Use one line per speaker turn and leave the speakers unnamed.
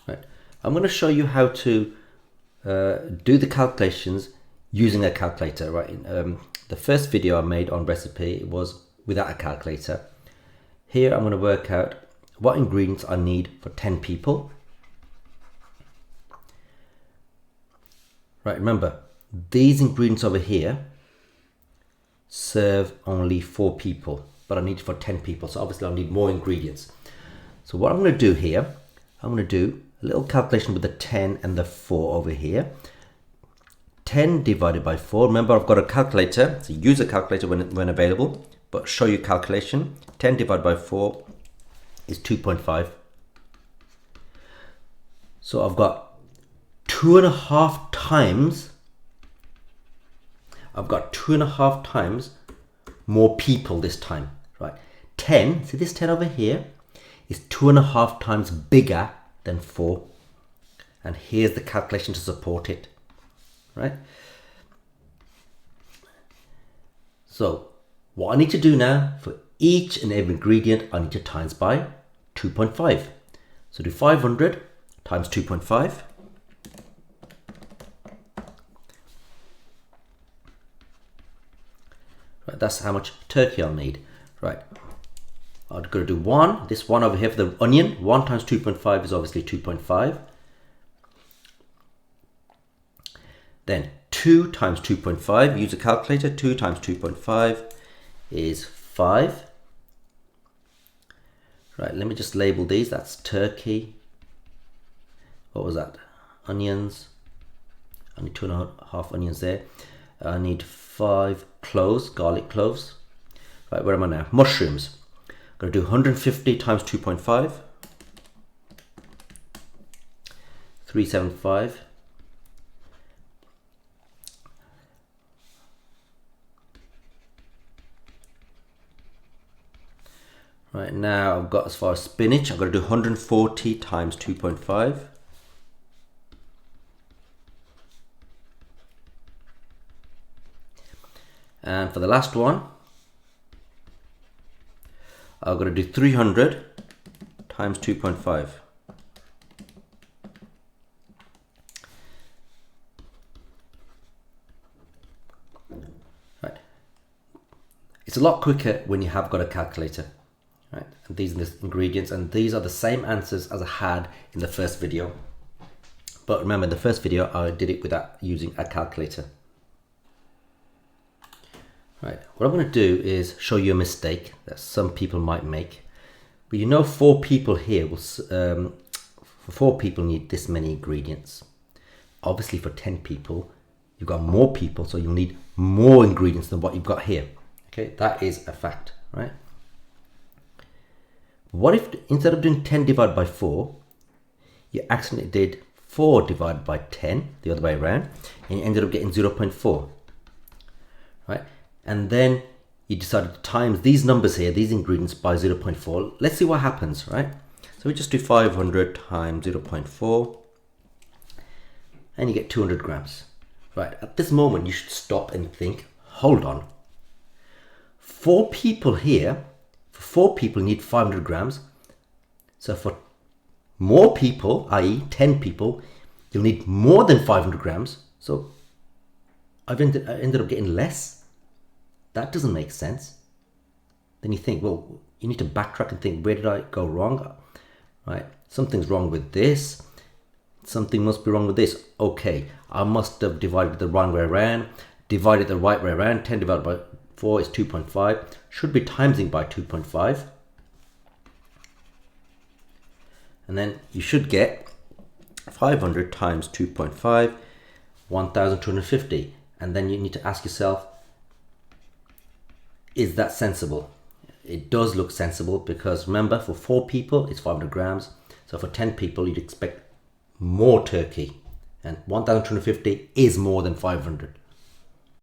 Right. I'm going to show you how to do the calculations using a calculator. Right. The first video I made on recipe was without a calculator. Here I'm going to work out what ingredients I need for 10 people. Right, remember, these ingredients over here serve only 4 people, but I need it for 10 people, so obviously I'll need more ingredients. So what I'm going to do here, I'm going to do a little calculation with the 10 and the 4 over here. 10 divided by 4, remember I've got a calculator, so use a calculator when available, but show you calculation. 10 divided by 4 is 2.5. So I've got 2.5 times, I've got 2.5 times more people this time, right? 10, see this 10 over here is 2.5 times bigger than 4. And here's the calculation to support it, right? So what I need to do now, for each and every ingredient, I need to times by 2.5. So do 500 times 2.5. Right, that's how much turkey I'll need. Right, I'm going to do 1. This 1 over here for the onion. 1 times 2.5 is obviously 2.5. Then 2 times 2.5, use a calculator. 2 times 2.5 is 5. Right, let me just label these. That's turkey. What was that? Onions. I need 2.5 onions there. I need 5 cloves, garlic cloves. Right, where am I now? Mushrooms. I'm going to do 150 times 2.5. 375. Right, now I've got as far as spinach. I'm going to do 140 times 2.5. And for the last one, I'm going to do 300 times 2.5. Right. It's a lot quicker when you have got a calculator. Right. And these are the ingredients, and these are the same answers as I had in the first video. But remember, in the first video, I did it without using a calculator. Right, what I'm going to do is show you a mistake that some people might make. But you know, 4 people here will, for 4 people need this many ingredients. Obviously for 10 people, you've got more people, so you'll need more ingredients than what you've got here. Okay, that is a fact, right? What if instead of doing 10 divided by 4, you accidentally did 4 divided by 10, the other way around, and you ended up getting 0.4, right? And then you decided to times these numbers here, these ingredients, by 0.4. Let's see what happens, right? So we just do 500 times 0.4, and you get 200 grams. Right, at this moment, you should stop and think, hold on. 4 people here, for 4 people you need 500 grams. So for more people, i.e. 10 people, you'll need more than 500 grams. So I ended up getting less. That doesn't make sense. Then you think, well, you need to backtrack and think, where did I go wrong? Right, something's wrong with this. Something must be wrong with this. Okay, I must have divided the wrong way around, divided the right way around. 10 divided by 4 is 2.5. Should be timesing by 2.5. And then you should get 500 times 2.5, 1,250. And then you need to ask yourself, is that sensible? It does look sensible, because remember, for 4 people it's 500 grams. So for 10 people you'd expect more turkey, and 1,250 is more than 500.